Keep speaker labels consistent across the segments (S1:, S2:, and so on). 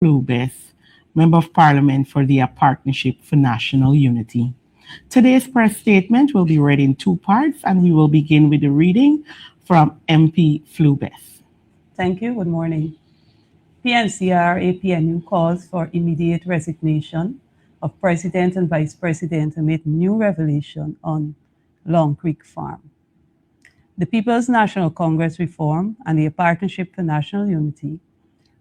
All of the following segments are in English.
S1: Flue, Bess, Member of Parliament for the Partnership for National Unity. Today's press statement will be read in two parts, and we will begin with the reading from MP Flue, Bess.
S2: Thank you. Good morning. PNCR APNU calls for immediate resignation of President and Vice President amid new revelation on Long Creek Farm. The People's National Congress Reform and the Partnership for National Unity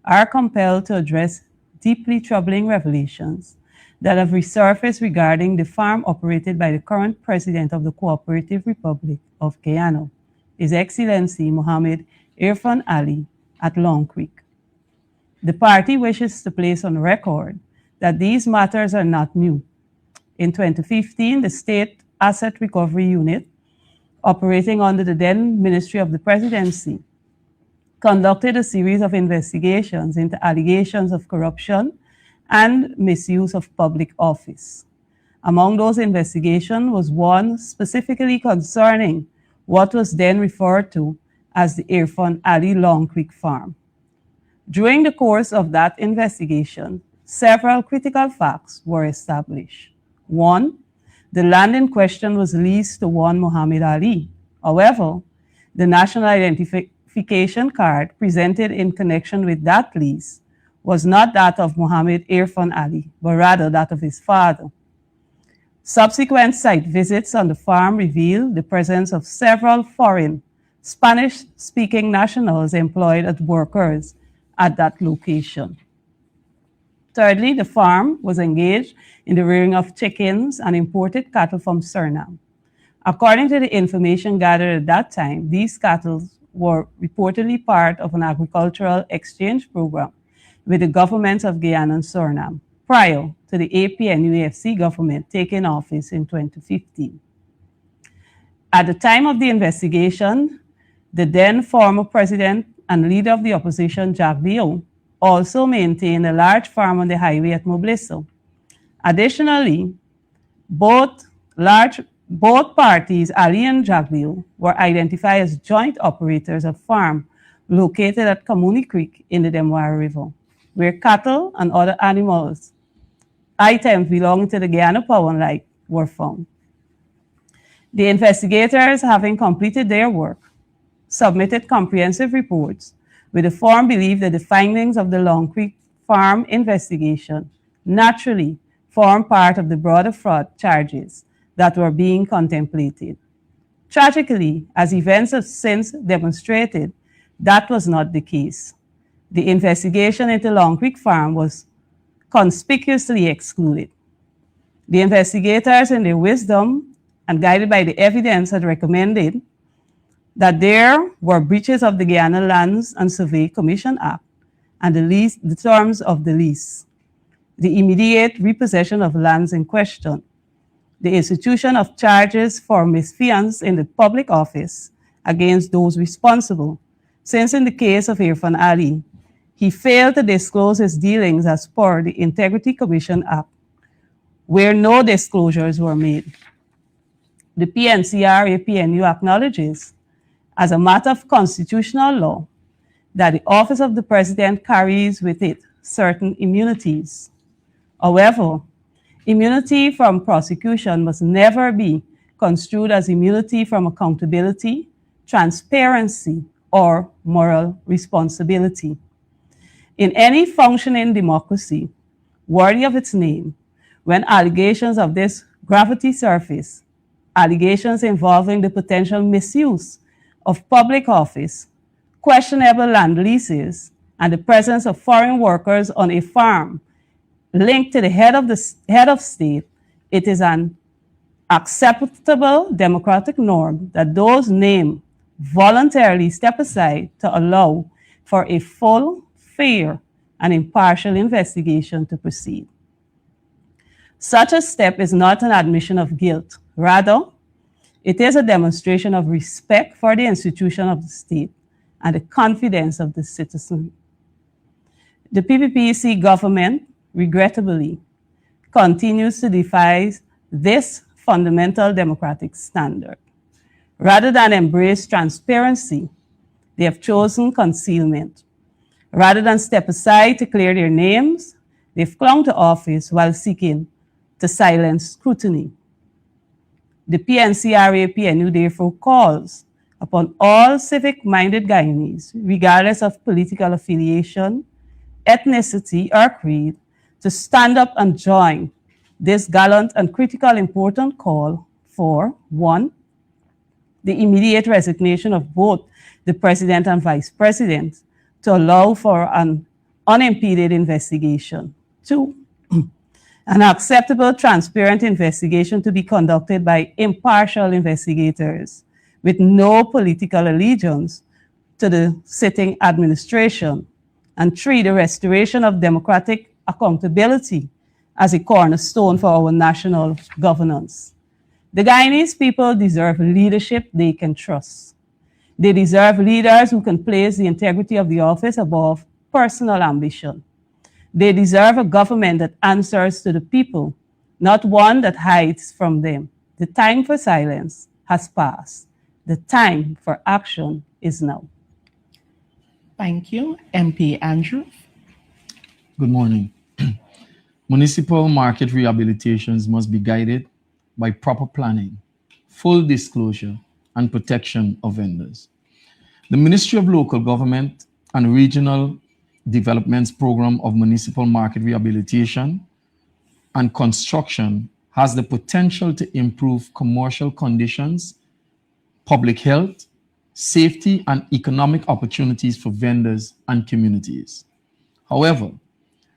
S2: are compelled to address deeply troubling revelations that have resurfaced regarding the farm operated by the current President of the Cooperative Republic of Guyana, His Excellency Mohammed Irfan Ali, at Long Creek. The party wishes to place on record that these matters are not new. In 2015, the State Asset Recovery Unit, operating under the then Ministry of the Presidency, conducted a series of investigations into allegations of corruption and misuse of public office. Among those investigations was one specifically concerning what was then referred to as the Irfan Ali Long Creek Farm. During the course of that investigation, several critical facts were established. One, the land in question was leased to one Muhammad Ali. However, the national identification card presented in connection with that lease was not that of Muhammad Irfan Ali, but rather that of his father. Subsequent site visits on the farm revealed the presence of several foreign Spanish-speaking nationals employed as workers at that location. Thirdly, the farm was engaged in the rearing of chickens and imported cattle from Suriname. According to the information gathered at that time, these cattle were reportedly part of an agricultural exchange program with the governments of Guyana and Suriname prior to the APNU government taking office in 2015. At the time of the investigation, the then former president and leader of the opposition, Jacques Biot, also maintained a large farm on the highway at Moblisso. Additionally, both parties, Ali and Jacques Biot, were identified as joint operators of farm located at Kamuni Creek in the Demoir River, where cattle and other items belonging to the Guyana Power and Light were found. The investigators, having completed their work, submitted comprehensive reports with the firm belief that the findings of the Long Creek Farm investigation naturally form part of the broader fraud charges that were being contemplated. Tragically, as events have since demonstrated, that was not the case. The investigation into Long Creek Farm was conspicuously excluded. The investigators, in their wisdom and guided by the evidence, had recommended that there were breaches of the Guyana Lands and Survey Commission Act and the terms of the lease, the immediate repossession of lands in question, the institution of charges for misfeasance in the public office against those responsible, since in the case of Irfan Ali, he failed to disclose his dealings as per the Integrity Commission Act, where no disclosures were made. The PNCR APNU acknowledges, as a matter of constitutional law, that the office of the president carries with it certain immunities. However, immunity from prosecution must never be construed as immunity from accountability, transparency, or moral responsibility. In any functioning democracy worthy of its name, when allegations of this gravity surface, allegations involving the potential misuse of public office, questionable land leases, and the presence of foreign workers on a farm linked to the head of state, it is an acceptable democratic norm that those named voluntarily step aside to allow for a full, fair, and impartial investigation to proceed. Such a step is not an admission of guilt. Rather, it is a demonstration of respect for the institution of the state and the confidence of the citizen. The PPPC government, regrettably, continues to defy this fundamental democratic standard. Rather than embrace transparency, they have chosen concealment. Rather than step aside to clear their names, they've clung to office while seeking to silence scrutiny. The PNCRA PNU therefore calls upon all civic minded Guyanese, regardless of political affiliation, ethnicity, or creed, to stand up and join this gallant and critical important call for one, the immediate resignation of both the president and vice president to allow for an unimpeded investigation. Two, an acceptable, transparent investigation to be conducted by impartial investigators with no political allegiance to the sitting administration. And three, the restoration of democratic accountability as a cornerstone for our national governance. The Guyanese people deserve leadership they can trust. They deserve leaders who can place the integrity of the office above personal ambition. They deserve a government that answers to the people, not one that hides from them. The time for silence has passed. The time for action is now.
S1: Thank you. MP Andrew.
S3: Good morning. Municipal market rehabilitations must be guided by proper planning, full disclosure, and protection of vendors. The Ministry of Local Government and Regional Development's Program of Municipal Market Rehabilitation and Construction has the potential to improve commercial conditions, public health, safety, and economic opportunities for vendors and communities. However,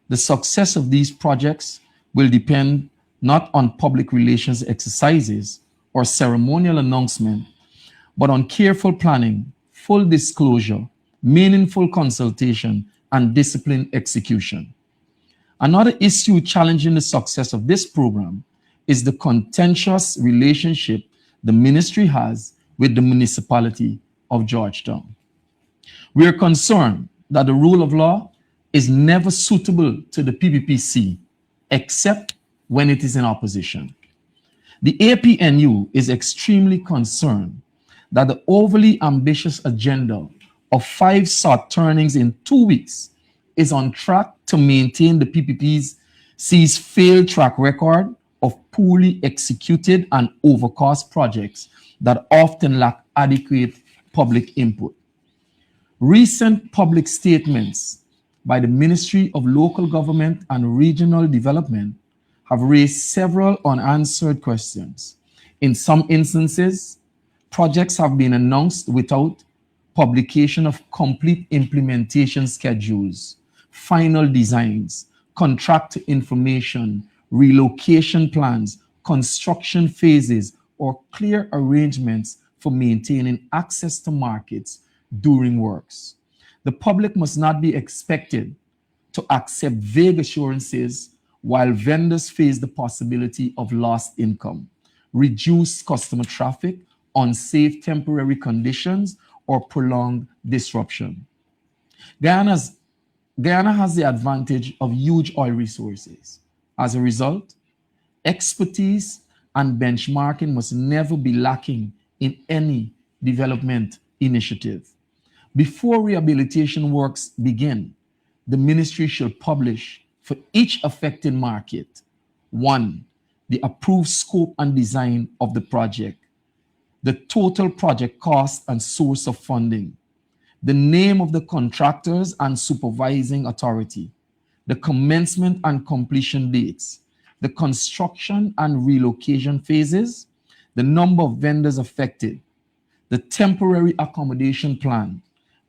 S3: the success of these projects will depend not on public relations exercises or ceremonial announcement, but on careful planning, full disclosure, meaningful consultation, and disciplined execution. Another issue challenging the success of this program is the contentious relationship the ministry has with the municipality of Georgetown. We are concerned that the rule of law is never suitable to the PPPC except when it is in opposition. The APNU is extremely concerned that the overly ambitious agenda of 5 SOT turnings in 2 weeks is on track to maintain the PPPC's failed track record of poorly executed and overcost projects that often lack adequate public input. Recent public statements by the Ministry of Local Government and Regional Development have raised several unanswered questions. In some instances, projects have been announced without publication of complete implementation schedules, final designs, contract information, relocation plans, construction phases, or clear arrangements for maintaining access to markets during works. The public must not be expected to accept vague assurances while vendors face the possibility of lost income, reduced customer traffic, unsafe temporary conditions, or prolonged disruption. Guyana has the advantage of huge oil resources. As a result, expertise and benchmarking must never be lacking in any development initiative. Before rehabilitation works begin, the ministry shall publish for each affected market, 1, the approved scope and design of the project, the total project cost and source of funding, the name of the contractors and supervising authority, the commencement and completion dates, the construction and relocation phases, the number of vendors affected, the temporary accommodation plan,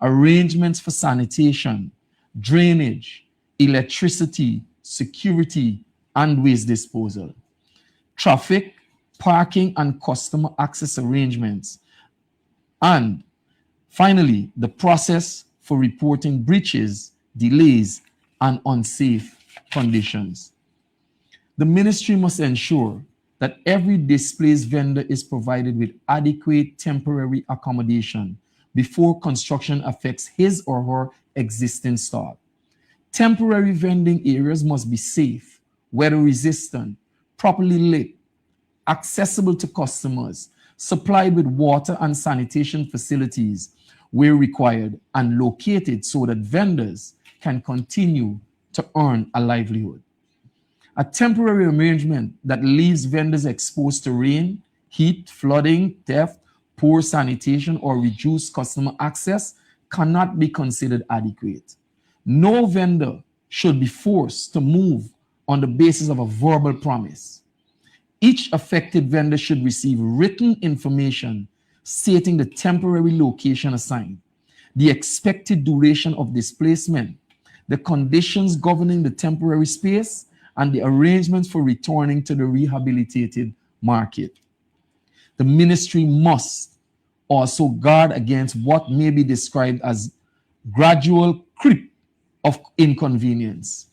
S3: arrangements for sanitation, drainage, electricity, security, and waste disposal, traffic, parking, and customer access arrangements, and finally, the process for reporting breaches, delays, and unsafe conditions. The ministry must ensure that every displaced vendor is provided with adequate temporary accommodation before construction affects his or her existing stock. Temporary vending areas must be safe, weather resistant, properly lit, accessible to customers, supplied with water and sanitation facilities, where required and located so that vendors can continue to earn a livelihood. A temporary arrangement that leaves vendors exposed to rain, heat, flooding, theft, poor sanitation, or reduced customer access cannot be considered adequate. No vendor should be forced to move on the basis of a verbal promise. Each affected vendor should receive written information stating the temporary location assigned, the expected duration of displacement, the conditions governing the temporary space, and the arrangements for returning to the rehabilitated market. The ministry must also guard against what may be described as gradual creep of inconvenience,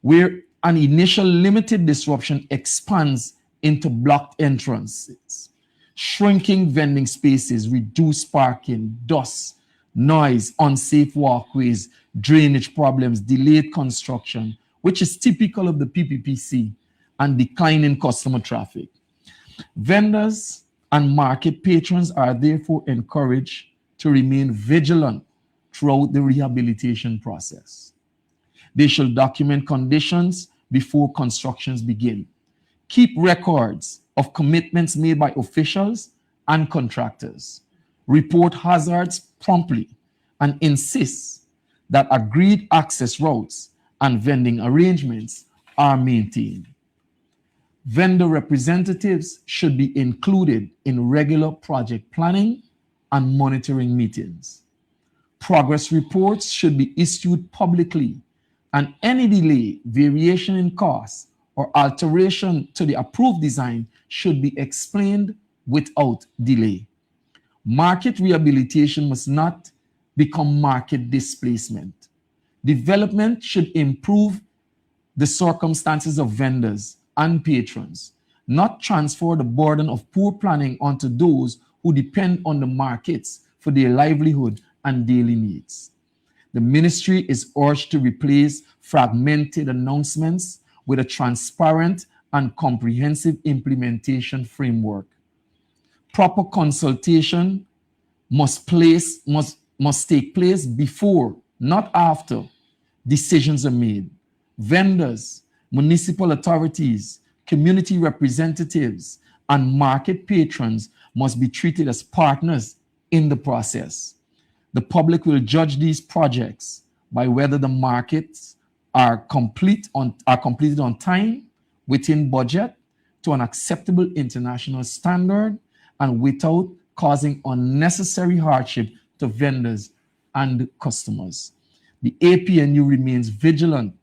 S3: where an initial limited disruption expands into blocked entrances, shrinking vending spaces, reduced parking, dust, noise, unsafe walkways, drainage problems, delayed construction, which is typical of the PPPC, and declining customer traffic. Vendors and market patrons are therefore encouraged to remain vigilant throughout the rehabilitation process. They shall document conditions before constructions begin. Keep records of commitments made by officials and contractors. Report hazards promptly and insist that agreed access routes and vending arrangements are maintained. Vendor representatives should be included in regular project planning and monitoring meetings. Progress reports should be issued publicly, and any delay, variation in cost, or alteration to the approved design should be explained without delay. Market rehabilitation must not become market displacement. Development should improve the circumstances of vendors and patrons, not transfer the burden of poor planning onto those who depend on the markets for their livelihood and daily needs. The ministry is urged to replace fragmented announcements with a transparent and comprehensive implementation framework. Proper consultation must take place before, not after, decisions are made. Vendors, municipal authorities, community representatives, and market patrons must be treated as partners in the process. The public will judge these projects by whether the markets are completed on time, within budget, to an acceptable international standard, and without causing unnecessary hardship to vendors and customers. The APNU remains vigilant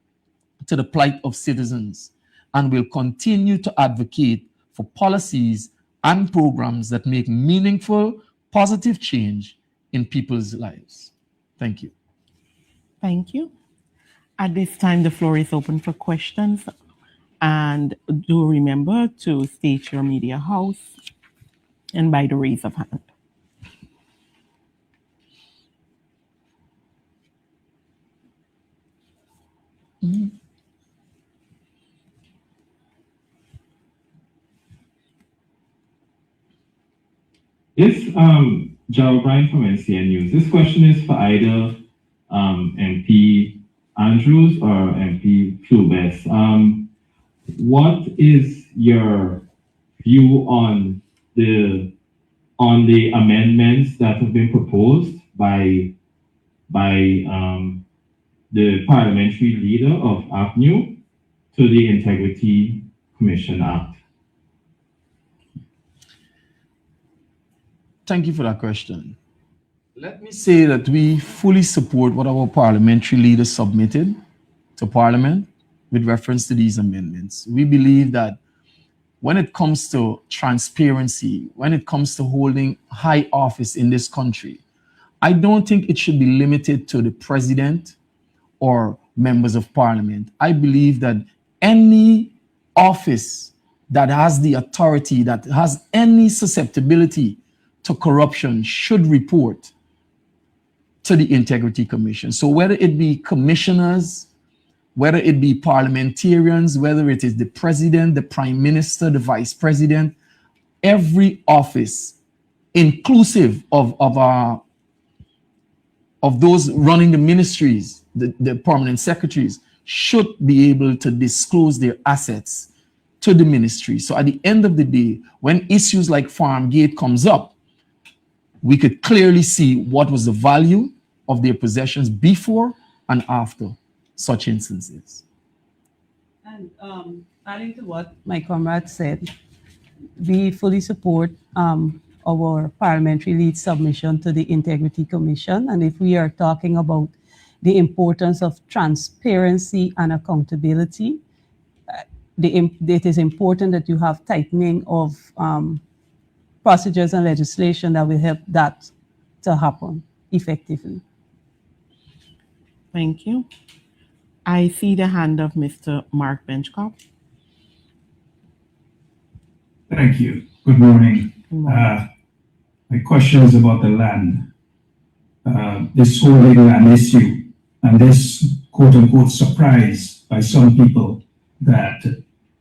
S3: to the plight of citizens and will continue to advocate for policies and programs that make meaningful, positive change in people's lives. Thank you.
S1: Thank you. At this time, the floor is open for questions. And do remember to state your media house and by the raise of hand.
S4: This Joe O'Brien from NCN News. This question is for either MP Andrews or MP Flue. Bess. What is your view on the amendments that have been proposed by the parliamentary leader of APNU to the Integrity Commission Act?
S3: Thank you for that question. Let me say that we fully support what our parliamentary leader submitted to Parliament with reference to these amendments. We believe that when it comes to transparency, when it comes to holding high office in this country, I don't think it should be limited to the president or members of Parliament. I believe that any office that has the authority, that has any susceptibility to corruption should report to the Integrity Commission. So whether it be commissioners, whether it be parliamentarians, whether it is the president, the prime minister, the vice president, every office, inclusive of our of those running the ministries, the permanent secretaries, should be able to disclose their assets to the ministry. So at the end of the day, when issues like Farmgate comes up, we could clearly see what was the value of their possessions before and after such instances.
S2: And adding to what my comrade said, we fully support our parliamentary lead submission to the Integrity Commission. And if we are talking about the importance of transparency and accountability, it is important that you have tightening of procedures and legislation that will help that to happen effectively.
S1: Thank you. I see the hand of Mr. Mark Benchcop.
S5: Thank you. Good morning. My question is about the land, this holding land issue, and this quote-unquote surprise by some people that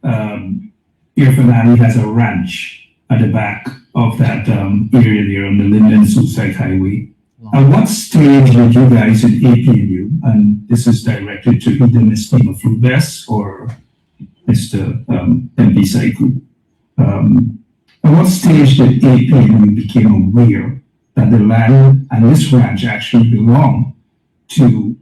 S5: Irfan Ali has a ranch at the back of that area there on the Linden Suicide Highway. At what stage did you guys in APNU, and this is directed to either Mr. Flue Bess or Mr. MP Saiku, at what stage did APNU become aware that the land and this ranch actually belong to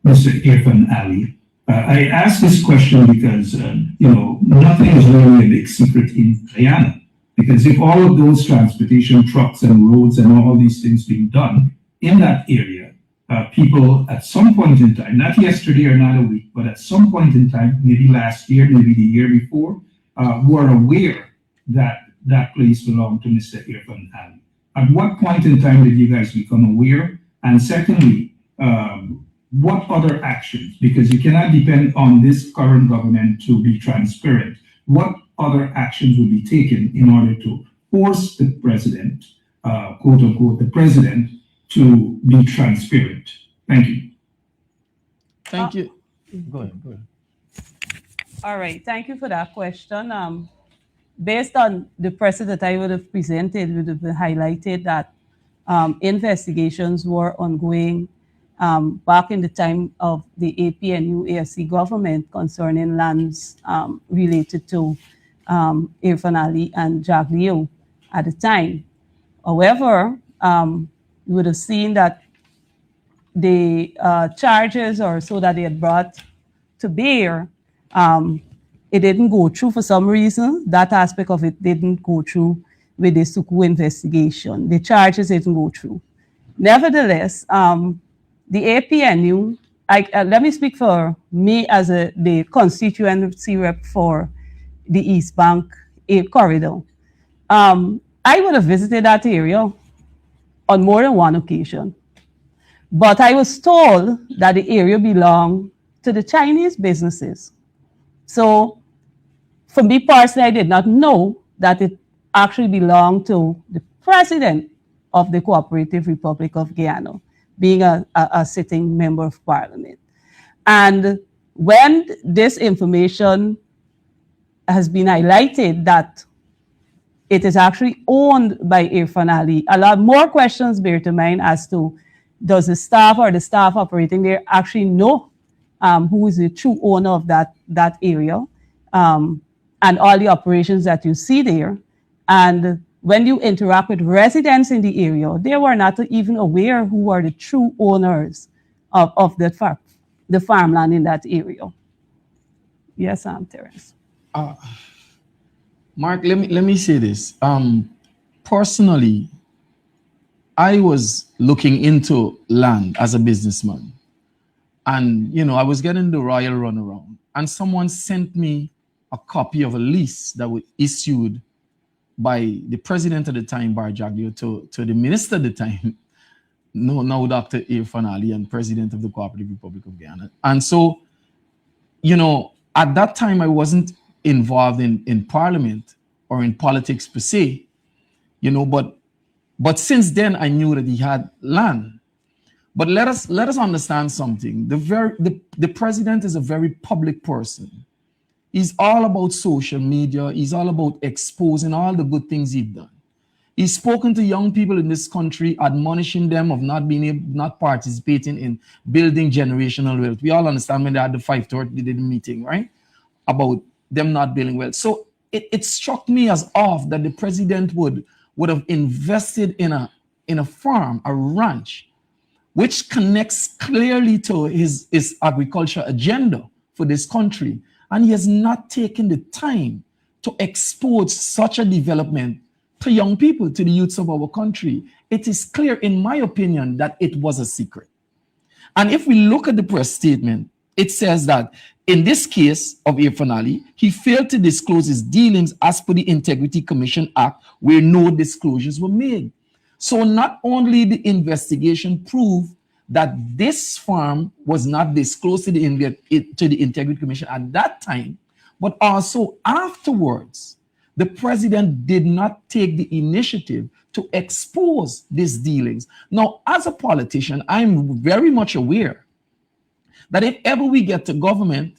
S5: Mr. Irfan Ali? I ask this question because, nothing is really a big secret in Guyana. Because if all of those transportation trucks and roads and all these things being done in that area, people at some point in time, not yesterday or not a week, but at some point in time, maybe last year, maybe the year before, were aware that that place belonged to Mr. Irfan Ali. At what point in time did you guys become aware? And secondly, what other actions, because you cannot depend on this current government to be transparent, what other actions will be taken in order to force the president, quote unquote, the president, to be transparent? Thank you.
S3: Thank you. Go ahead.
S2: All right, thank you for that question. Based on the precedent I would have presented, would have highlighted that investigations were ongoing back in the time of the APNU AFC government concerning lands related to Irfan Ali and Jaglio at the time. However, you would have seen that the charges or so that they had brought to bear, it didn't go through for some reason. That aspect of it didn't go through with the Saiku investigation. The charges didn't go through. Nevertheless, the APNU, let me speak for me as the constituency rep for the East Bank corridor. I would have visited that area on more than one occasion, but I was told that the area belonged to the Chinese businesses. So for me personally, I did not know that it actually belonged to the president of the Cooperative Republic of Guyana, being a sitting member of parliament. And when this information has been highlighted that it is actually owned by Irfan Ali, a lot more questions bear to mind as to does the staff or the staff operating there actually know who is the true owner of that area and all the operations that you see there. And when you interact with residents in the area, they were not even aware who are the true owners of the farmland in that area. Yes, Terence.
S3: Mark, let me say this. Personally, I was looking into land as a businessman. And, I was getting the royal runaround. And someone sent me a copy of a lease that was issued by the president at the time, Bar Jaglio, to the minister at the time, now Dr. Irfan Ali, and president of the Cooperative Republic of Guyana. And so, at that time, I wasn't involved in parliament or in politics per se, but since then I knew that he had land. But let us understand something. The president is a very public person. He's all about social media. He's all about exposing all the good things he's done. He's spoken to young people in this country, admonishing them of not participating in building generational wealth. We all understand when they had the 5:30 meeting, right? About them not building wealth. So it struck me as off that the president would have invested in a farm, a ranch, which connects clearly to his agriculture agenda for this country. And he has not taken the time to expose such a development to young people, to the youths of our country. It is clear, in my opinion, that it was a secret. And if we look at the press statement, it says that in this case of Irfanali, he failed to disclose his dealings as per the Integrity Commission Act, where no disclosures were made. So not only the investigation proved that this farm was not disclosed to the Integrity Commission at that time, but also afterwards, the president did not take the initiative to expose these dealings. Now, as a politician, I'm very much aware that if ever we get to government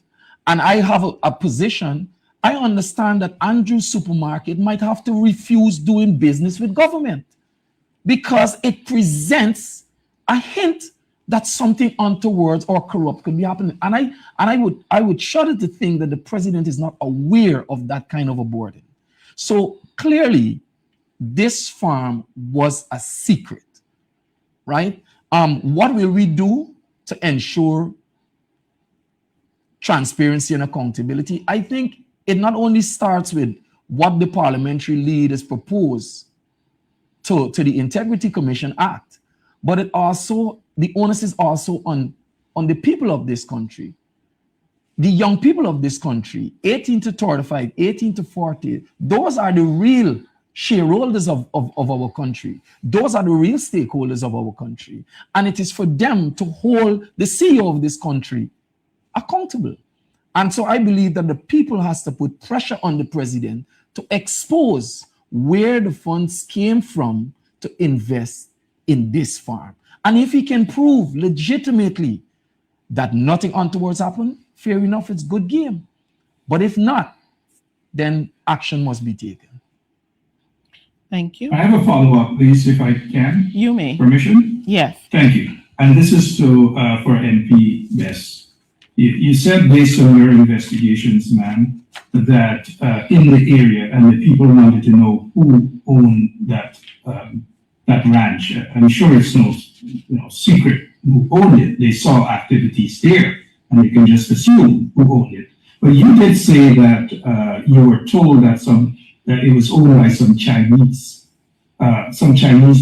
S3: and I have a position, I understand that Andrew's supermarket might have to refuse doing business with government because it presents a hint that something untoward or corrupt could be happening. And I would shudder to think that the president is not aware of that kind of a burden. So clearly, this farm was a secret, right? What will we do to ensure transparency and accountability? I think it not only starts with what the parliamentary leaders propose to the Integrity Commission Act, but it also, the onus is also on the people of this country. The young people of this country, 18 to 35, 18 to 40, those are the real shareholders of our country. Those are the real stakeholders of our country. And it is for them to hold the CEO of this country accountable. And so I believe that the people has to put pressure on the president to expose where the funds came from to invest in this farm. And if he can prove legitimately that nothing untoward happened, fair enough, it's good game. But if not, then action must be taken.
S1: Thank you.
S5: I have a follow-up, please, if I can.
S1: You may.
S5: Permission?
S1: Yes.
S5: Thank you. And this is for MP Bess. You said, based on your investigations, ma'am, that in the area and the people wanted to know who owned that ranch. I'm sure it's no secret who owned it. They saw activities there, and you can just assume who owned it. But you did say that you were told that it was owned by some Chinese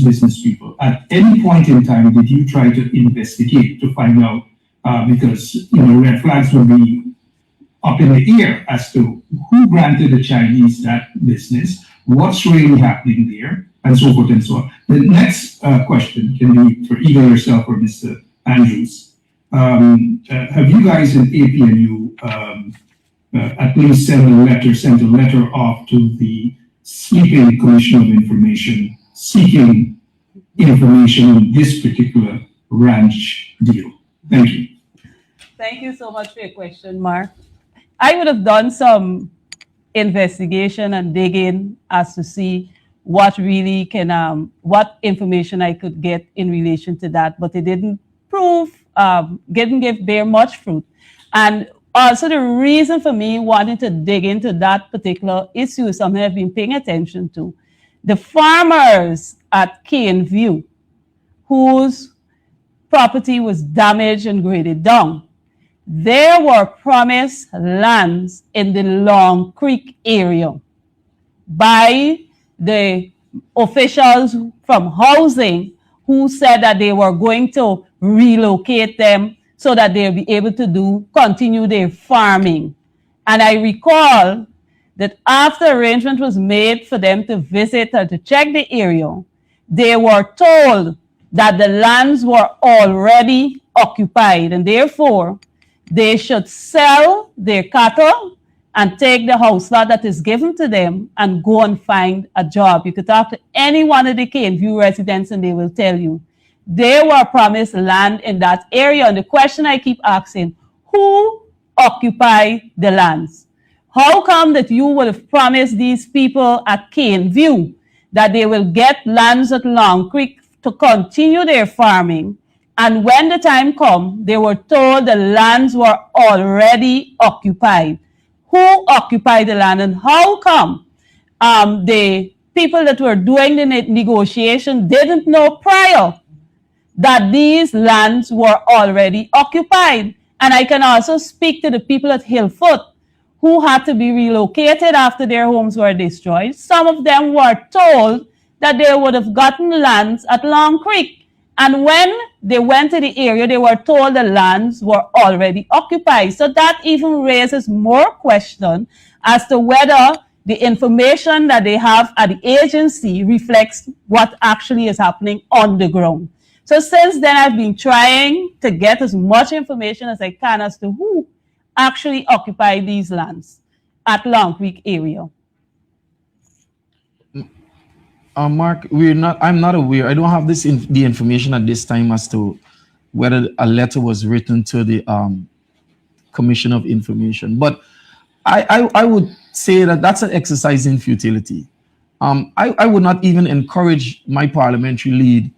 S5: business people. At any point in time, did you try to investigate to find out? Because red flags will be up in the air as to who granted the Chinese that business, what's really happening there, and so forth and so on. The next question can be for either yourself or Mr. Andrews. Have you guys in APNU at least sent a letter off to the Sleeping Commission of Information seeking information on this particular ranch deal? Thank you.
S2: Thank you so much for your question, Mark. I would have done some investigation and digging as to see what really what information I could get in relation to that, but it didn't bear much fruit. And also the reason for me wanting to dig into that particular issue is something I've been paying attention to. The farmers at Cane View, whose property was damaged and graded down, there were promised lands in the Long Creek area by the officials from housing who said that they were going to relocate them so that they'll be able to continue their farming. And I recall that after arrangement was made for them to visit or to check the area, they were told that the lands were already occupied and therefore they should sell their cattle and take the house lot that is given to them and go and find a job. You could talk to any one of the Cane View residents and they will tell you they were promised land in that area. And the question I keep asking, who occupied the lands? How come that you would have promised these people at Cane View that they will get lands at Long Creek to continue their farming. And when the time come, they were told the lands were already occupied. Who occupied the land and how come the people that were doing the negotiation didn't know prior that these lands were already occupied? And I can also speak to the people at Hillfoot who had to be relocated after their homes were destroyed. Some of them were told that they would have gotten lands at Long Creek. And when they went to the area, they were told the lands were already occupied. So that even raises more question as to whether the information that they have at the agency reflects what actually is happening on the ground. So since then, I've been trying to get as much information as I can as to who actually occupied these lands at Long Creek area.
S3: Mark, I'm not aware. I don't have the information at this time as to whether a letter was written to the Commission of Information. But I would say that that's an exercise in futility. I would not even encourage my parliamentary lead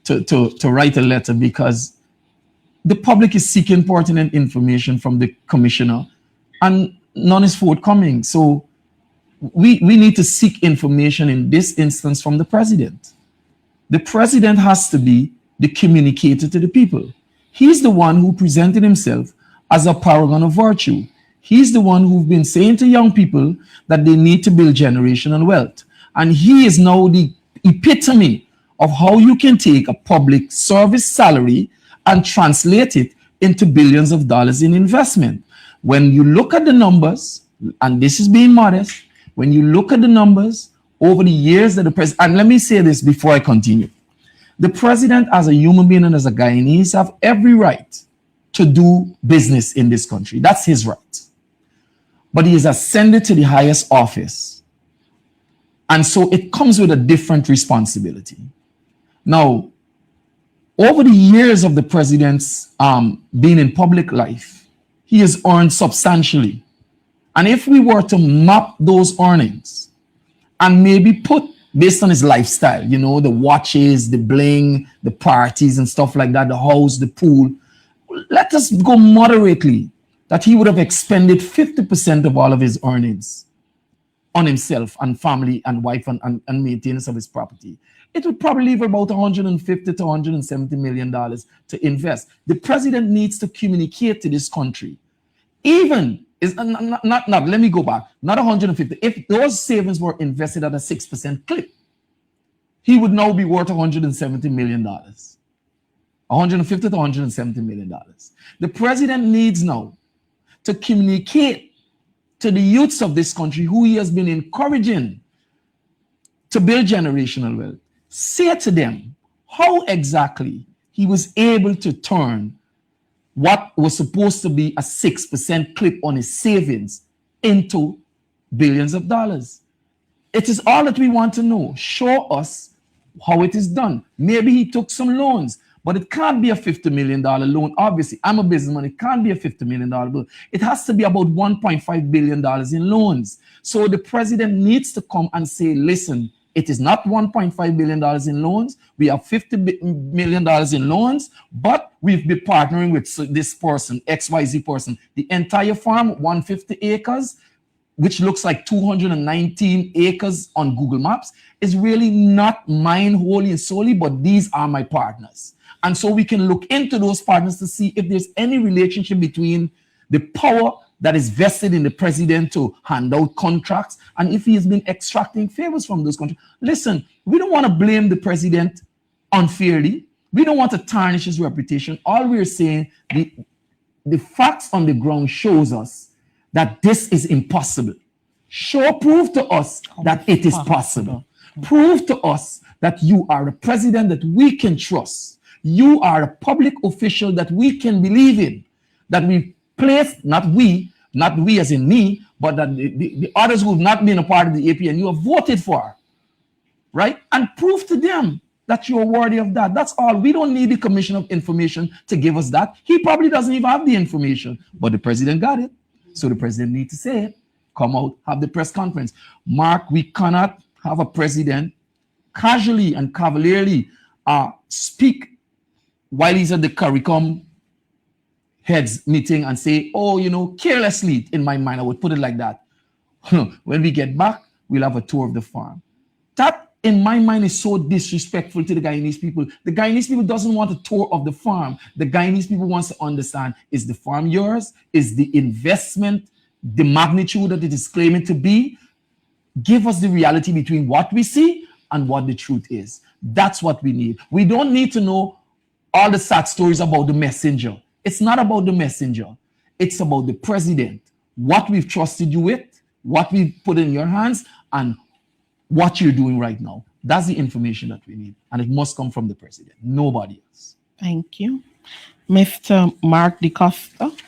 S3: to write a letter, because the public is seeking pertinent information from the commissioner and none is forthcoming. So we need to seek information in this instance from the president. The president has to be the communicator to the people. He's the one who presented himself as a paragon of virtue. He's the one who's been saying to young people that they need to build generational wealth. And he is now the epitome of how you can take a public service salary and translate it into billions of dollars in investment. When you look at the numbers, and this is being modest, when you look at the numbers over the years that the president, and let me say this before I continue, the president as a human being and as a Guyanese have every right to do business in this country. That's his right. But he is ascended to the highest office. And so it comes with a different responsibility. Now, over the years of the president's being in public life, he has earned substantially. And if we were to map those earnings and maybe put, based on his lifestyle, you know, the watches, the bling, the parties and stuff like that, the house, the pool, let us go moderately that he would have expended 50% of all of his earnings on himself and family and wife and maintenance of his property. It would probably leave about $150 to $170 million to invest. The president needs to communicate to this country. Even is not let me go back, not 150. If those savings were invested at a 6% clip, he would now be worth $170 million. 150 to $170 million. The president needs now to communicate to the youths of this country who he has been encouraging to build generational wealth. Say to them how exactly he was able to turn what was supposed to be a 6% clip on his savings into billions of dollars. It is all that we want to know. Show us how it is done. Maybe he took some loans, but it can't be a $50 million loan. Obviously, I'm a businessman. It can't be a $50 million loan. It has to be about $1.5 billion in loans. So the president needs to come and say, listen, it is not $1.5 billion in loans. We have $50 million in loans, but we've been partnering with this person, XYZ person. The entire farm, 150 acres, which looks like 219 acres on Google Maps, is really not mine wholly and solely, but these are my partners. And so we can look into those partners to see if there's any relationship between the power that is vested in the president to hand out contracts, and if he has been extracting favors from those countries. Listen, we don't want to blame the president unfairly. We don't want to tarnish his reputation. All we're saying, the facts on the ground shows us that this is impossible. Prove to us that it is possible. Prove to us that you are a president that we can trust. You are a public official that we can believe in, that we placed, not we as in me, but that the others who have not been a part of the APNU have voted for, right? And prove to them that you're worthy of that. That's all. We don't need the Commission of Information to give us that. He probably doesn't even have the information, but the president got it. So the president needs to say it, come out, have the press conference. Mark, we cannot have a president casually and cavalierly speak while he's at the CARICOM heads meeting and say, oh, you know, carelessly, in my mind, I would put it like that. When we get back, we'll have a tour of the farm. That, in my mind, is so disrespectful to the Guyanese people. The Guyanese people doesn't want a tour of the farm. The Guyanese people wants to understand, is the farm yours? Is the investment the magnitude that it is claiming to be? Give us the reality between what we see and what the truth is. That's what we need. We don't need to know all the sad stories about the messenger. It's not about the messenger. It's about the president. What we've trusted you with, what we've put in your hands, and what you're doing right now. That's the information that we need. And it must come from the president, nobody else.
S1: Thank you. Mr. Mark DeCosta.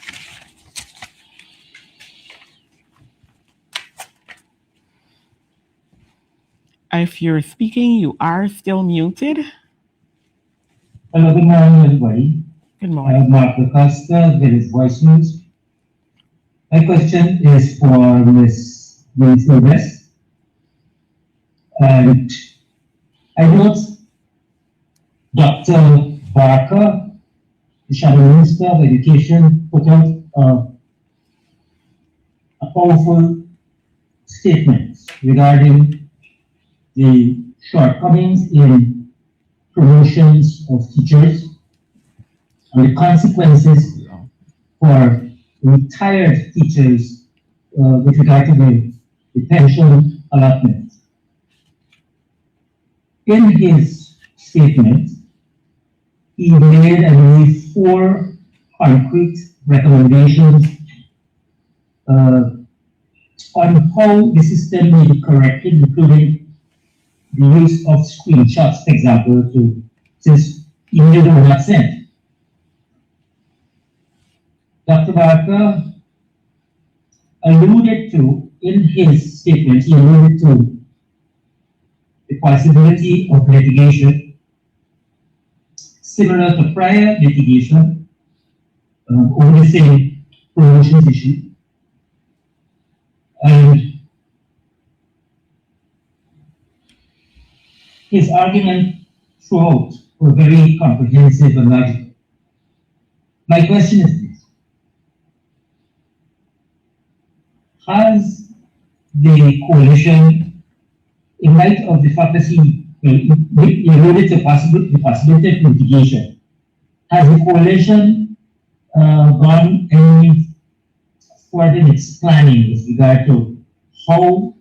S1: If you're speaking, you are still muted.
S6: Hello, good morning, everybody.
S1: Good morning.
S6: Mark DeCosta, Village Voice News. My question is for Ms. Bess. And I note Dr. Barker, the Shadow Minister of Education, put out a powerful statement regarding the shortcomings in promotions of teachers and the consequences for retired teachers with regard to the pension allotment. In his statement, he made, I believe, 4 concrete recommendations on how the system may be corrected, including the use of screenshots, for example, since emails were not sent. Dr. Barker alluded to, in his statement, he alluded to the possibility of litigation similar to prior litigation over the same promotions issue. And his argument throughout were very comprehensive and logical. My question is this: has the coalition, in light of the fact that he alluded to the possibility of litigation, has the coalition gone any further in its planning with regard to how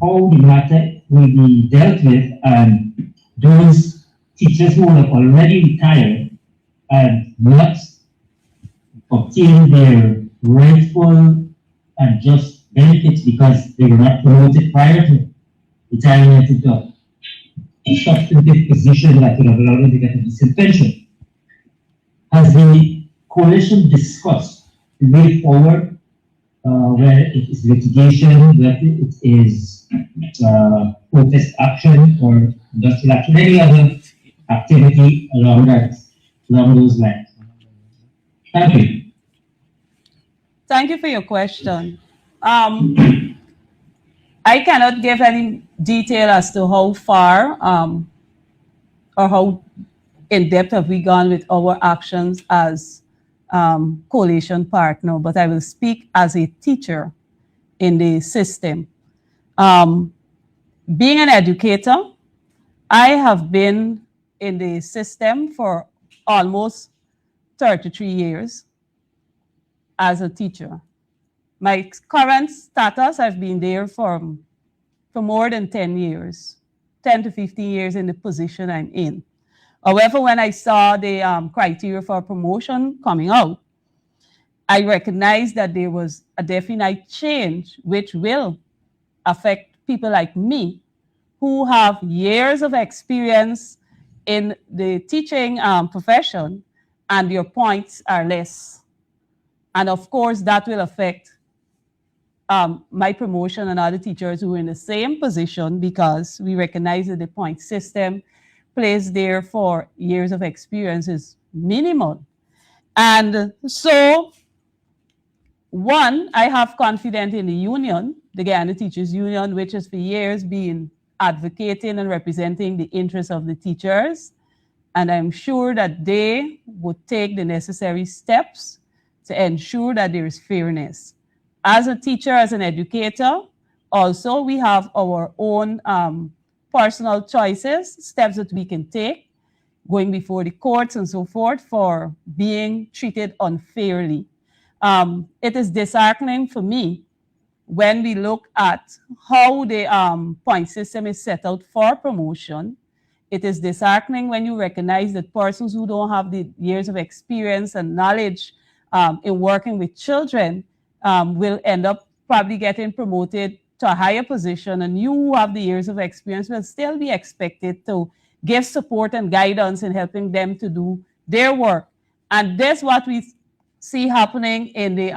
S6: the matter will be dealt with, and those teachers who have already retired and not obtained their rightful and just benefits because they were not promoted prior to retirement into a substantive position that would have allowed them to get a decent pension? Has the coalition discussed the way forward, where it is litigation, whether it is protest action or industrial action, any other activity along those lines? Thank you.
S2: Thank you for your question. I cannot give any detail as to how far or how in depth have we gone with our actions as coalition partner, but I will speak as a teacher in the system. Being an educator, I have been in the system for almost 33 years as a teacher. My current status, I've been there for more than 10 years, 10 to 15 years in the position I'm in. However, when I saw the criteria for promotion coming out, I recognized that there was a definite change which will affect people like me who have years of experience in the teaching profession, and your points are less. And of course, that will affect my promotion and other teachers who are in the same position, because we recognize that the point system placed there for years of experience is minimal. And so, one, I have confidence in the union, the Guyana Teachers Union, which has for years been advocating and representing the interests of the teachers. And I'm sure that they would take the necessary steps to ensure that there is fairness. As a teacher, as an educator, also we have our own personal choices, steps that we can take, going before the courts and so forth for being treated unfairly. It is disheartening for me when we look at how the point system is set out for promotion. It is disheartening when you recognize that persons who don't have the years of experience and knowledge in working with children will end up probably getting promoted to a higher position, and you who have the years of experience will still be expected to give support and guidance in helping them to do their work. And that's what we see happening in the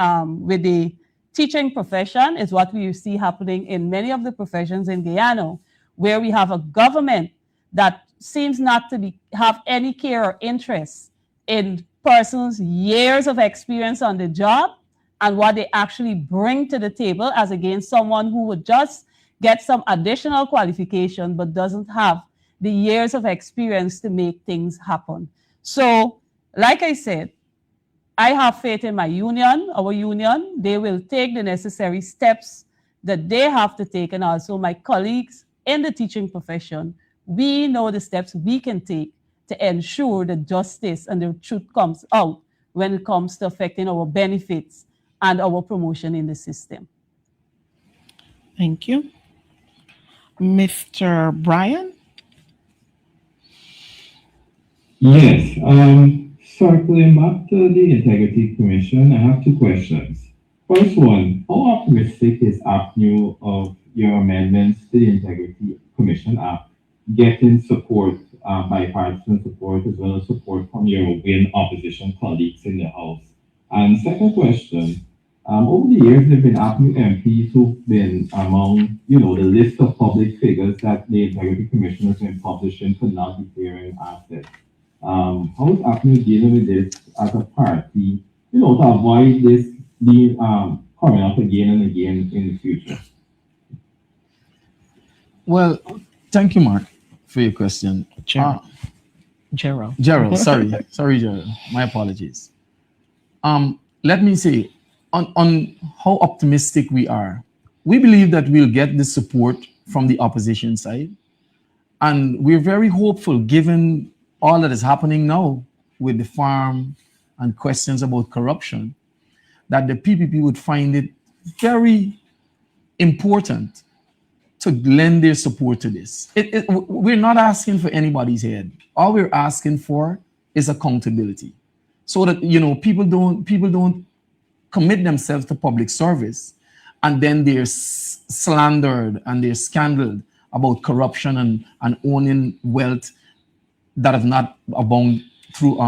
S2: with the teaching profession, is what we see happening in many of the professions in Guyana, where we have a government that seems not to have any care or interest in persons' years of experience on the job and what they actually bring to the table, as against someone who would just get some additional qualification but doesn't have the years of experience to make things happen. So, like I said, I have faith in my union, our union. They will take the necessary steps that they have to take, and also my colleagues in the teaching profession. We know the steps we can take to ensure that justice and the truth comes out when it comes to affecting our benefits and our promotion in the system.
S1: Thank you. Mr. Brian?
S4: Yes. Circling back to the Integrity Commission, I have two questions. First one, how optimistic is APNU of your amendments to the Integrity Commission Act getting support, bipartisan support, as well as support from your win opposition colleagues in the House? And second question, over the years, there have been APNU MPs who've been among, the list of public figures that the Integrity Commission has been publishing for not declaring assets. How is APNU dealing with this as a party, to avoid this being coming up again and again in the future?
S3: Well, thank you, Mark, for your question.
S1: Gerald. Gerald.
S3: Gerald, sorry, Gerald. My apologies. Let me say, on how optimistic we are, we believe that we'll get the support from the opposition side, and we're very hopeful, given all that is happening now with the farm and questions about corruption, that the PPP would find it very important to lend their support to this. We're not asking for anybody's head. All we're asking for is accountability, so that people don't commit themselves to public service and then they're slandered and they're scandaled about corruption and owning wealth that have not abound through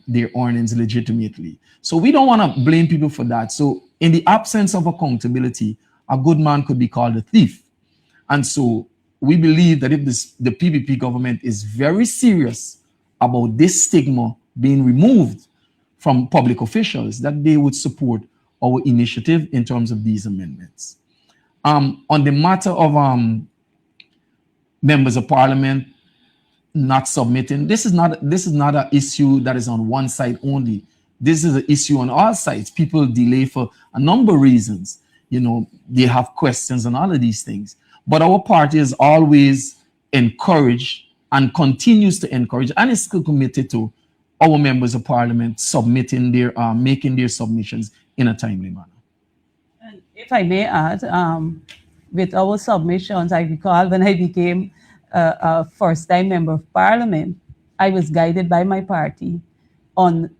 S3: their earnings legitimately. So we don't want to blame people for that. So in the absence of accountability, a good man could be called a thief. And so we believe that if the PPP government is very serious about this stigma being removed from public officials, that they would support our initiative in terms of these amendments. On the matter of members of parliament not submitting, this is not an issue that is on one side only. This is an issue on all sides. People delay for a number of reasons. They have questions and all of these things. But our party has always encouraged and continues to encourage and is still committed to our members of parliament submitting their making their submissions in a timely manner.
S2: And if I may add, with our submissions, I recall when I became a first-time member of parliament, I was guided by my party on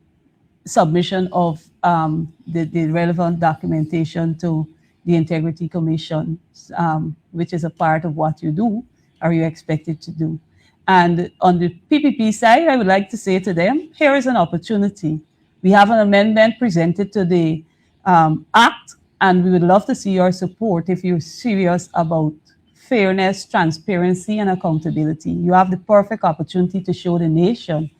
S2: submission of the relevant documentation to the Integrity Commission, which is a part of what you do, or you're expected to do. And on the PPP side, I would like to say to them, here is an opportunity. We have an amendment presented to the Act, and we would love to see your support if you're serious about fairness, transparency, and accountability. You have the perfect opportunity to show the nation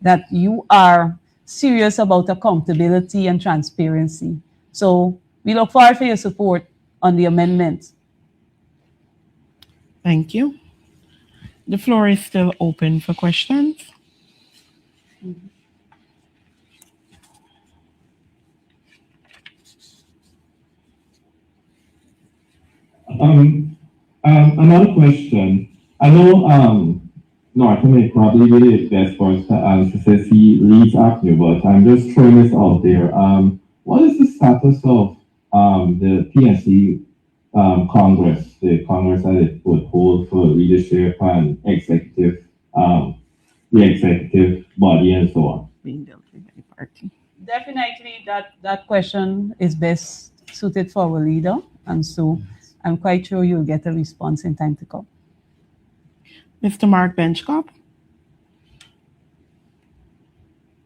S2: that you are serious about accountability and transparency. So we look forward for your support on the amendment.
S1: Thank you. The floor is still open for questions.
S4: Another question. I know Norton may probably be the best for us to answer since he leads APNU, but I'm just throwing this out there. What is the status of the PNC Congress, the Congress that it would hold for leadership and executive, the executive body and so on?
S1: Being dealt with by the party.
S2: Definitely, that question is best suited for our leader, and so I'm quite sure you'll get a response in time to come.
S1: Mr. Mark Benchcop.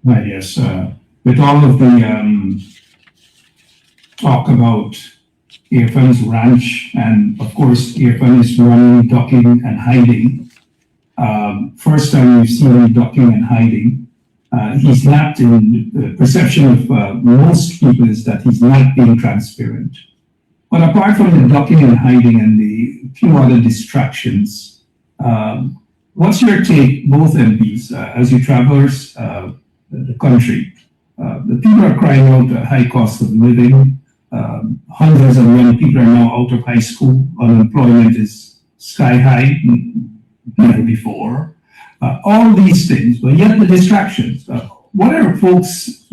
S5: Right, yes. With all of the talk about AFN's ranch, and of course, AFN is running, ducking, and hiding. First time we've seen him ducking and hiding. He's not in the perception of most people is that he's not being transparent. But apart from the ducking and hiding and the few other distractions, what's your take, both MPs, as you traverse the country? The people are crying out a high cost of living. Hundreds of young people are now out of high school. Unemployment is sky high, never before. All these things, but yet the distractions. What are folks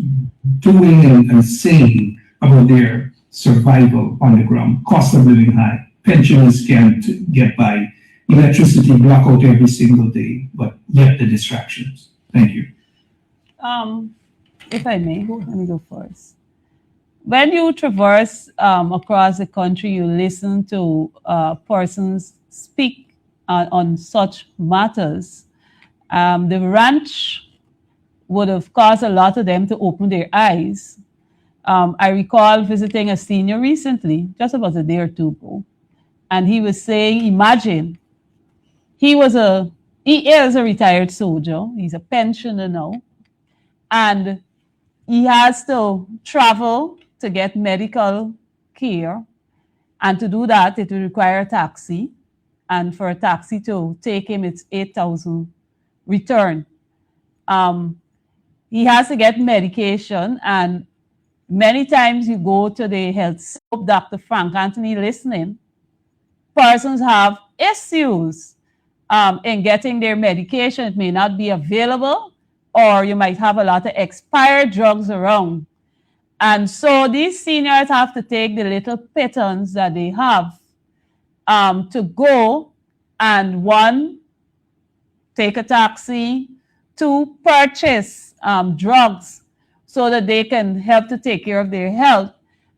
S5: doing and saying about their survival on the ground? Cost of living high, pensioners can't get by, electricity blackout every single day, but yet the distractions. Thank you.
S2: If I may, let me go first. When you traverse across the country, you listen to persons speak on such matters. The ranch would have caused a lot of them to open their eyes. I recall visiting a senior recently, just about a day or two ago, and he was saying, imagine, he is a retired soldier, he's a pensioner now, and he has to travel to get medical care, and to do that, it will require a taxi, and for a taxi to take him, it's 8,000 return. He has to get medication, and many times you go to the health, Dr. Frank Anthony listening, persons have issues in getting their medication. It may not be available, or you might have a lot of expired drugs around. And so these seniors have to take the little pittance that they have to go and, one, take a taxi, two, purchase drugs so that they can help to take care of their health.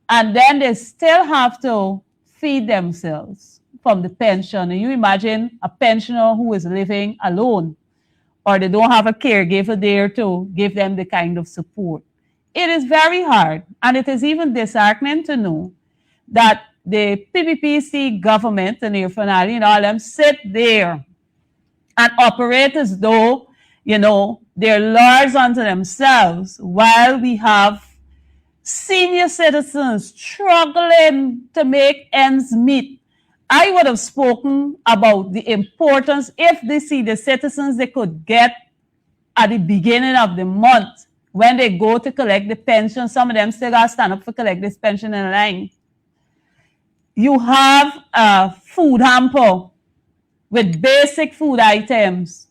S2: And then they still have to feed themselves from the pension. And you imagine a pensioner who is living alone, or they don't have a caregiver there to give them the kind of support. It is very hard, and it is even disheartening to know that the PPPC government and the finale and all them sit there and operate as though, they're lords unto themselves, while we have senior citizens struggling to make ends meet. I would have spoken about the importance, if they see the citizens they could get at the beginning of the month when they go to collect the pension. Some of them still got to stand up for collect this pension in line. You have a food hamper with basic food items,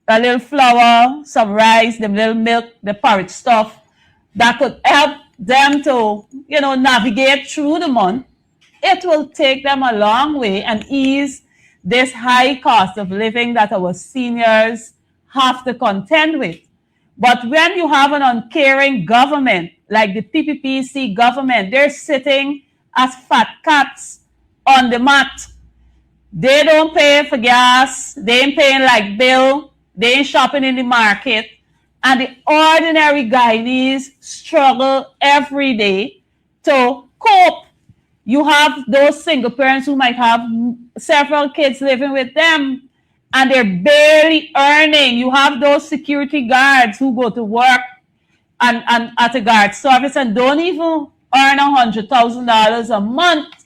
S2: a little flour, some rice, the little milk, the porridge stuff that could help them to, navigate through the month. It will take them a long way and ease this high cost of living that our seniors have to contend with. But when you have an uncaring government, like the PPPC government, they're sitting as fat cats on the mat. They don't pay for gas, they ain't paying like bill, they ain't shopping in the market, and the ordinary Guyanese struggle every day to cope. You have those single parents who might have several kids living with them, and they're barely earning. You have those security guards who go to work and at a guard service and don't even earn $100,000 a month.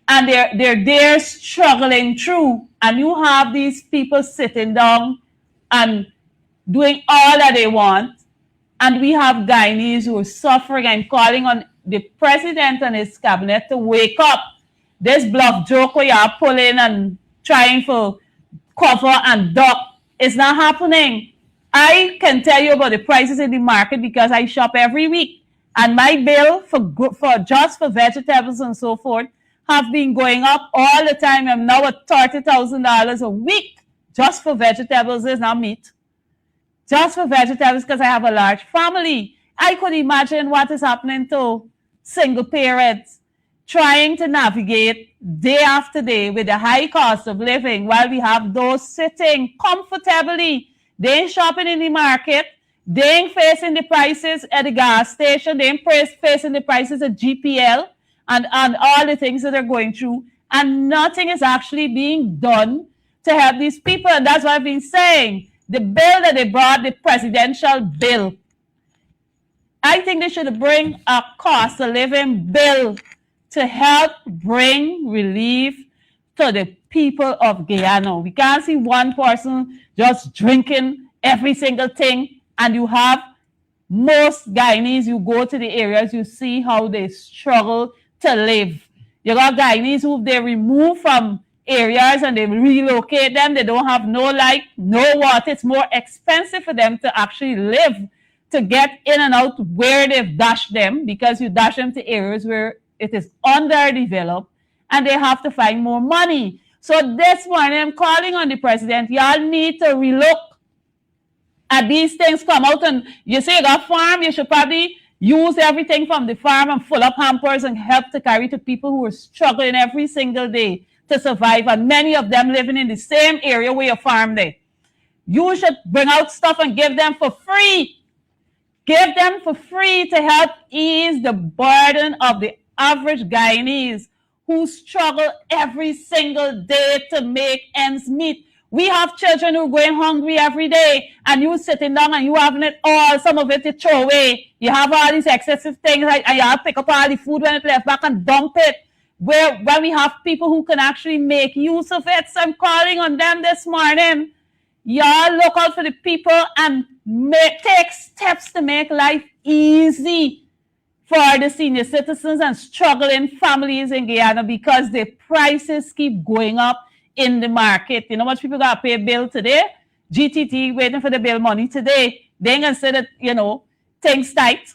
S2: and they're there struggling through, and you have these people sitting down and doing all that they want, and we have Guyanese who are suffering and calling on the president and his cabinet to wake up. This bluff joke where you are pulling and trying for cover and duck is not happening. I can tell you about the prices in the market because I shop every week, and my bill for just for vegetables and so forth have been going up all the time. I'm now at $30,000 a week just for vegetables. Is not meat. Just for vegetables because I have a large family. I could imagine what is happening to single parents trying to navigate day after day with the high cost of living while we have those sitting comfortably. They ain't shopping in the market. They ain't facing the prices at the gas station. They ain't facing the prices at GPL and all the things that they're going through. And nothing is actually being done to help these people. And that's what I've been saying. The bill that they brought, the presidential bill, I think they should bring a cost of living bill to help bring relief to the people of Guyana. We can't see one person just drinking every single thing, and you have most Guyanese, you go to the areas, you see how they struggle to live. You got Guyanese who they remove from areas and they relocate them. They don't have no light, no water. It's more expensive for them to actually live, to get in and out where they've dashed them, because you dash them to areas where it is underdeveloped and they have to find more money. So this morning I'm calling on the president. Y'all need to relook at these things come out, and you say you got farm, you should probably use everything from the farm and full up hampers and help to carry to people who are struggling every single day to survive, and many of them living in the same area where you farm there. You should bring out stuff and give them for free. Give them for free to help ease the burden of the average Guyanese who struggle every single day to make ends meet. We have children who are going hungry every day, and you sitting down and you having it all, some of it to throw away. You have all these excessive things, and you have to pick up all the food when it's left back and dump it. When we have people who can actually make use of it. So I'm calling on them this morning. Y'all look out for the people and take steps to make life easy for the senior citizens and struggling families in Guyana, because the prices keep going up in the market. You know how much people got to pay a bill today? GTT waiting for the bill money today. They ain't gonna say that, things tight.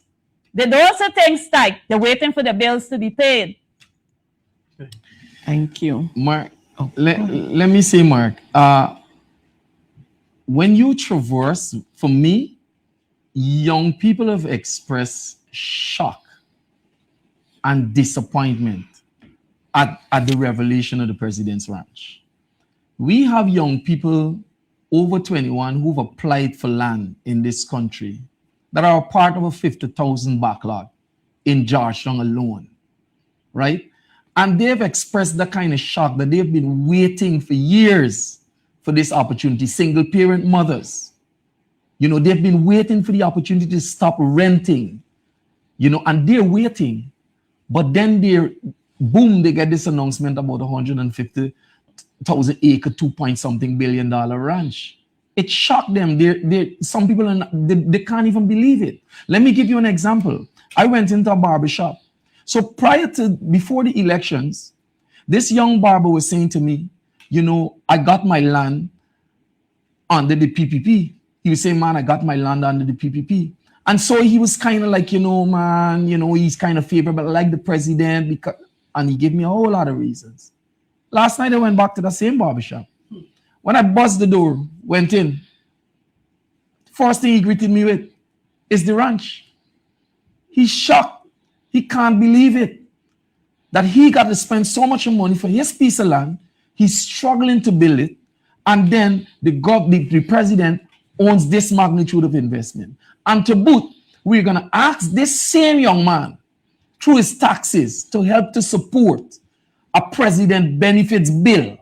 S2: They don't say things tight. They're waiting for the bills to be paid.
S1: Thank you.
S3: Mark, let me say, Mark, when you traverse, for me, young people have expressed shock and disappointment at the revelation of the president's ranch. We have young people over 21 who've applied for land in this country that are a part of a 50,000 backlog in Georgetown alone, right? And they've expressed the kind of shock that they've been waiting for years for this opportunity. Single parent mothers, they've been waiting for the opportunity to stop renting, and they're waiting. But then they get this announcement about 150,000 acre, 2-point-something billion dollar ranch. It shocked them. Some people, they can't even believe it. Let me give you an example. I went into a barber shop. So before the elections, this young barber was saying to me, I got my land under the PPP. He was saying, man, I got my land under the PPP. And so he was kind of like, man, he's kind of favorable, like the president, and he gave me a whole lot of reasons. Last night I went back to the same barbershop. When I buzzed the door, went in, first thing he greeted me with is the ranch. He's shocked. He can't believe it, that he got to spend so much money for his piece of land. He's struggling to build it. And then the president owns this magnitude of investment. And to boot, we're going to ask this same young man through his taxes to help to support a president benefits bill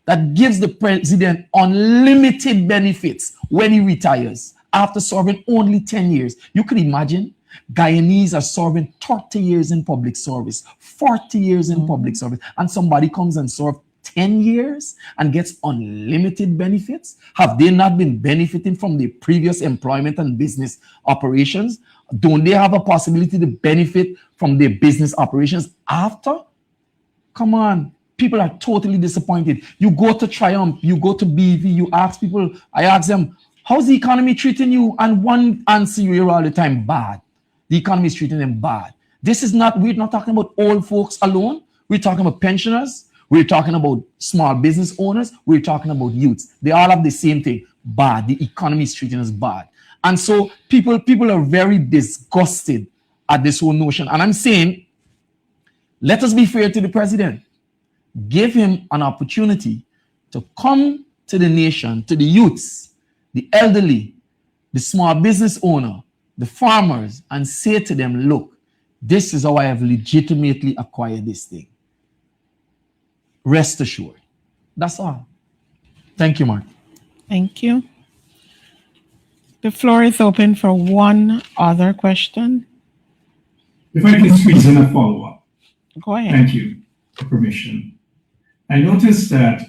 S3: that gives the president unlimited benefits when he retires after serving only 10 years. You could imagine Guyanese are serving 30 years in public service, 40 years in public service, and somebody comes and serves 10 years and gets unlimited benefits. Have they not been benefiting from their previous employment and business operations? Don't they have a possibility to benefit from their business operations after? Come on. People are totally disappointed. You go to Triumph, you go to BV, you ask people, I ask them, how's the economy treating you? And one answer you hear all the time, bad. The economy is treating them bad. This is not, we're not talking about old folks alone. We're talking about pensioners. We're talking about small business owners. We're talking about youths. They all have the same thing, bad. The economy is treating us bad. And so people are very disgusted at this whole notion. And I'm saying, let us be fair to the president. Give him an opportunity to come to the nation, to the youths, the elderly, the small business owner, the farmers, and say to them, look, this is how I have legitimately acquired this thing. Rest assured. That's all. Thank you, Mark.
S1: Thank you. The floor is open for one other question.
S5: If I can squeeze in a follow-up.
S1: Go ahead.
S5: Thank you for permission. I noticed that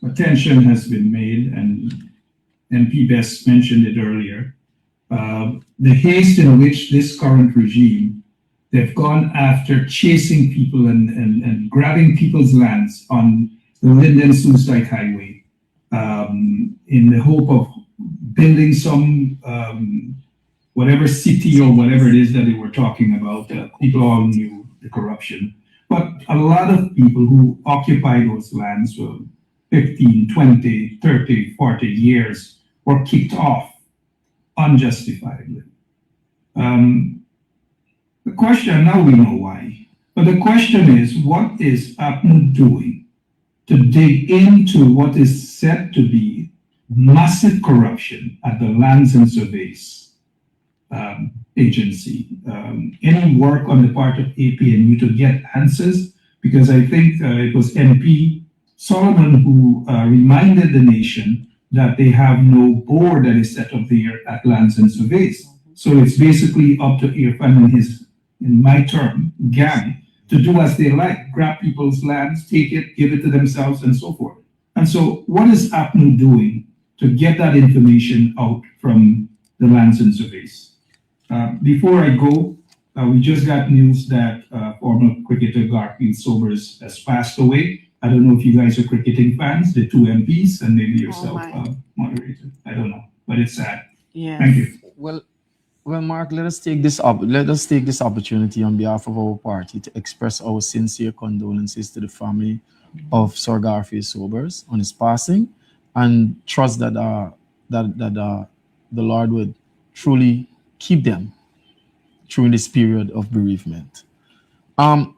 S5: attention has been made, and MP Bess mentioned it earlier, the haste in which this current regime, they've gone after chasing people and grabbing people's lands on the Linden-Suicide Highway in the hope of building some whatever city or whatever it is that they were talking about. People all knew the corruption. But a lot of people who occupy those lands for 15, 20, 30, 40 years were kicked off unjustifiably. The question, now we know why, but the question is, what is APNU doing to dig into what is said to be massive corruption at the Lands and Surveys agency? Any work on the part of APNU to get answers? Because I think it was MP Solomon who reminded the nation that they have no board that is set up there at Lands and Surveys. So it's basically up to Irfan and his, in my term, gang, to do as they like, grab people's lands, take it, give it to themselves, and so forth. And so what is APNU doing to get that information out from the Lands and Surveys? Before I go, we just got news that former cricketer Garfield Sobers has passed away. I don't know if you guys are cricketing fans, the two MPs, and maybe yourself, moderator. I don't know, but it's sad.
S1: Yeah.
S5: Thank you.
S3: Well, Mark, let us take this opportunity on behalf of our party to express our sincere condolences to the family of Sir Garfield Sobers on his passing, and trust that the Lord would truly keep them during this period of bereavement. On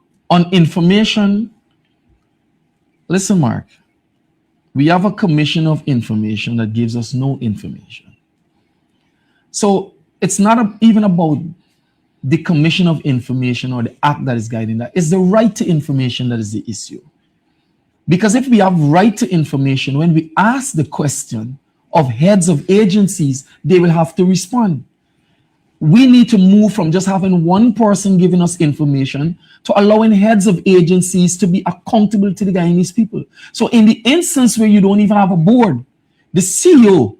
S3: information, listen, Mark, we have a commission of information that gives us no information. So it's not even about the commission of information or the act that is guiding that. It's the right to information that is the issue. Because if we have right to information, when we ask the question of heads of agencies, they will have to respond. We need to move from just having one person giving us information to allowing heads of agencies to be accountable to the Guyanese people. So in the instance where you don't even have a board, the CEO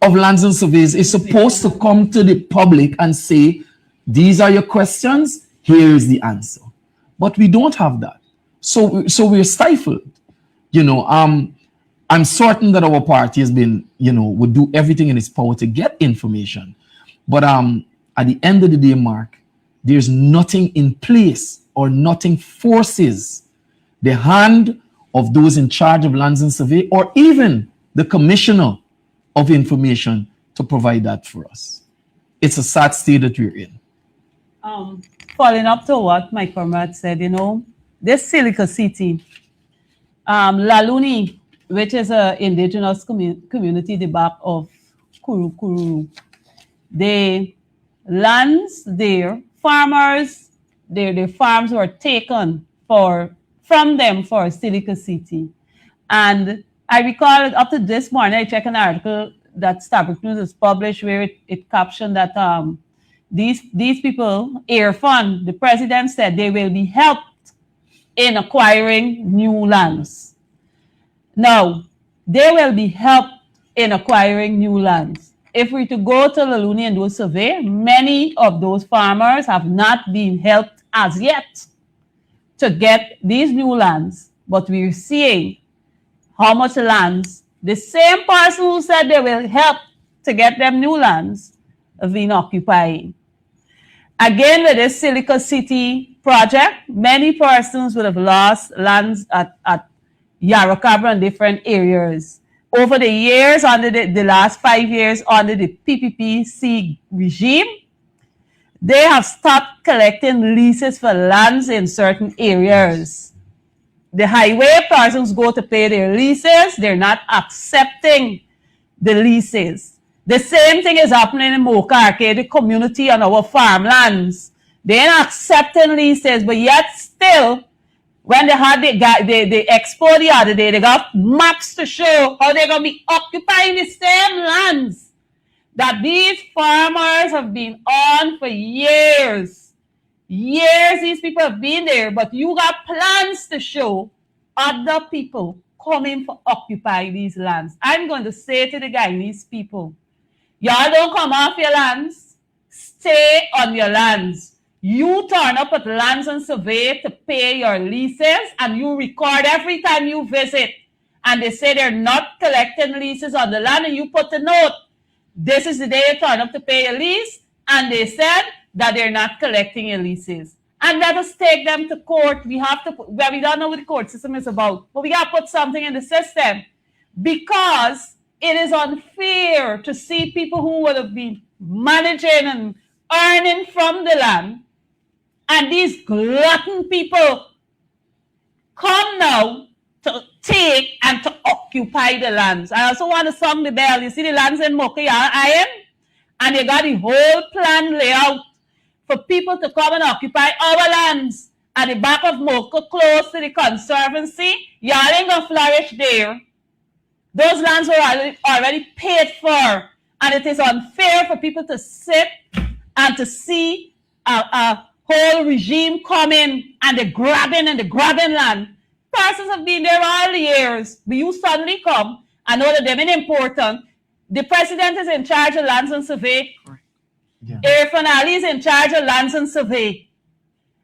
S3: of Lands and Surveys is supposed to come to the public and say, these are your questions, here is the answer. But we don't have that. So we're stifled. I'm certain that our party has been, would do everything in its power to get information. But at the end of the day, Mark, there's nothing in place or nothing forces the hand of those in charge of Lands and Survey or even the commissioner of information to provide that for us. It's a sad state that we're in.
S2: Following up to what my comrade said, this Silica City, Laluni, which is an indigenous community, the back of Kuru, the lands there, farmers, their farms were taken from them for Silica City. And I recall up to this morning, I checked an article that Starbuck News has published where it captioned that these people, Air Fund, the president said they will be helped in acquiring new lands. Now, they will be helped in acquiring new lands. If we to go to Laluni and do a survey, many of those farmers have not been helped as yet to get these new lands, but we're seeing how much lands the same person who said they will help to get them new lands have been occupying. Again, with this Silica City project, many persons would have lost lands at Yarrowcabra and different areas. Over the years, under the last 5 years, under the PPPC regime, they have stopped collecting leases for lands in certain areas. The highway persons go to pay their leases, they're not accepting the leases. The same thing is happening in Mocha Arcade, the community on our farmlands. They're not accepting leases, but yet still, when they had the expo the other day, they got maps to show how they're going to be occupying the same lands that these farmers have been on for years. Years these people have been there, but you got plans to show other people coming for occupy these lands. I'm going to say to the Guyanese people, y'all don't come off your lands, stay on your lands. You turn up at Lands and Survey to pay your leases, and you record every time you visit. And they say they're not collecting leases on the land, and you put a note. This is the day you turn up to pay your lease, and they said that they're not collecting your leases. And let us take them to court. We have to, well, we don't know what the court system is about, but we got to put something in the system, because it is unfair to see people who would have been managing and earning from the land, and these glutton people come now to take and to occupy the lands. I also want to song the bell. You see the lands in Mocha Iron? And they got the whole plan layout for people to come and occupy our lands. At the back of Mocha, close to the conservancy, y'all ain't gonna flourish there. Those lands were already paid for. And it is unfair for people to sit and to see a whole regime coming and the grabbing land. Persons have been there all the years, but you suddenly come and know that they're important. The president is in charge of lands and survey.
S3: Yeah.
S2: Irfan Ali is in charge of lands and survey.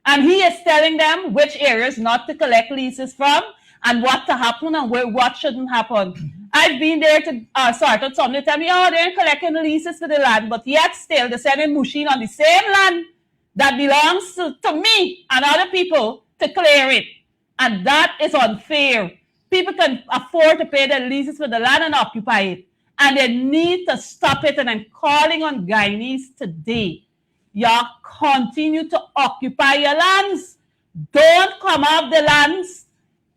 S2: And he is telling them which areas not to collect leases from and what to happen and what shouldn't happen. I've been there to sort out something. They tell me, oh, they're collecting leases for the land, but yet still they're sending machine on the same land that belongs to me and other people to clear it. And that is unfair. People can afford to pay their leases for the land and occupy it. And they need to stop it. And I'm calling on Guyanese today. Y'all continue to occupy your lands. Don't come off the lands.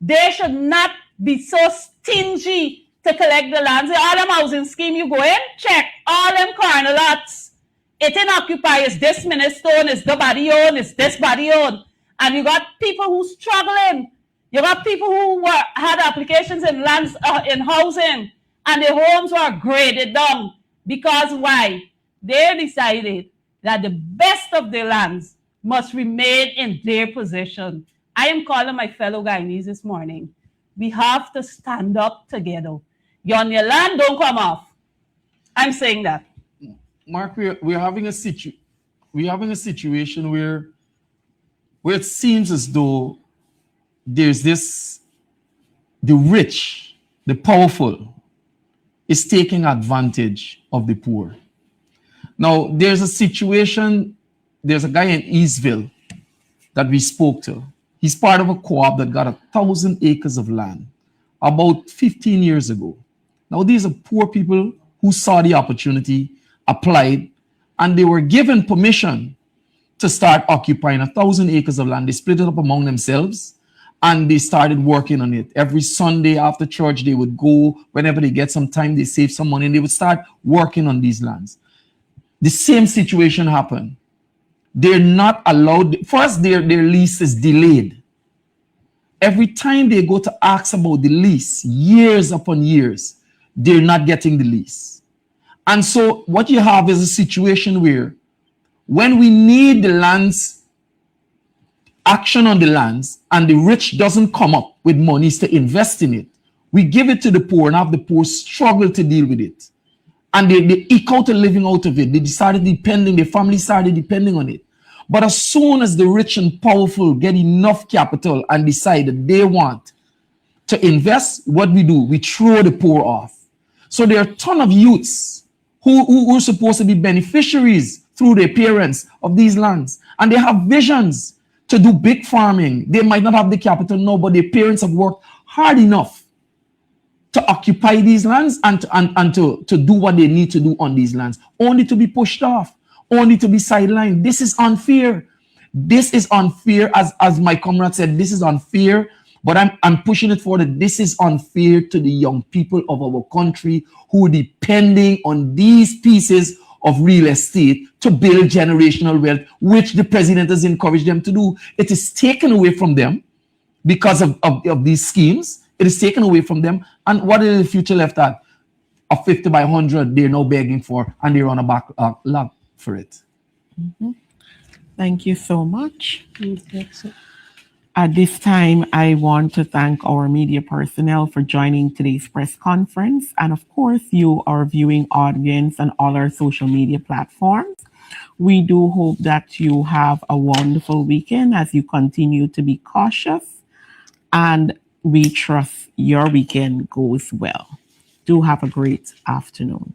S2: They should not be so stingy to collect the lands. All them housing scheme, you go in, check all them corner lots. It in occupy is this Ministone, is the body owned, is this body owned. And you got people who struggling. You got people who had applications in lands, in housing, and their homes were graded down. Because why? They decided that the best of their lands must remain in their possession. I am calling my fellow Guyanese this morning. We have to stand up together. You're on your land, don't come off. I'm saying that.
S3: Mark, we're having a situation where it seems as though there's the rich, the powerful, is taking advantage of the poor. Now, there's a situation, there's a guy in Eastville that we spoke to. He's part of a co-op that got 1,000 acres of land about 15 years ago. Now, these are poor people who saw the opportunity, applied, and they were given permission to start occupying 1,000 acres of land. They split it up among themselves, and they started working on it. Every Sunday after church, they would go. Whenever they get some time, they save some money, and they would start working on these lands. The same situation happened. They're not allowed. First, their lease is delayed. Every time they go to ask about the lease, years upon years, they're not getting the lease. And so what you have is a situation where When we need the lands, action on the lands, and the rich doesn't come up with monies to invest in it, we give it to the poor and have the poor struggle to deal with it. And they eke out a living out of it. They decided depending, their family started depending on it. But as soon as the rich and powerful get enough capital and decide that they want to invest, what we do, we throw the poor off. So there are a ton of youths who are supposed to be beneficiaries through their parents of these lands. And they have visions to do big farming. They might not have the capital now, but their parents have worked hard enough to occupy these lands and to do what they need to do on these lands, only to be pushed off, only to be sidelined. This is unfair. This is unfair, as my comrade said, this is unfair, but I'm pushing it forward. This is unfair to the young people of our country who are depending on these pieces of real estate to build generational wealth, which the president has encouraged them to do. It is taken away from them because of these schemes. It is taken away from them. And what is the future left at? A 50 by 100 they're now begging for, and they're on a backlog for it.
S1: Thank you so much. At this time, I want to thank our media personnel for joining today's press conference. And of course, you, our viewing audience, and all our social media platforms. We do hope that you have a wonderful weekend as you continue to be cautious, and we trust your weekend goes well. Do have a great afternoon.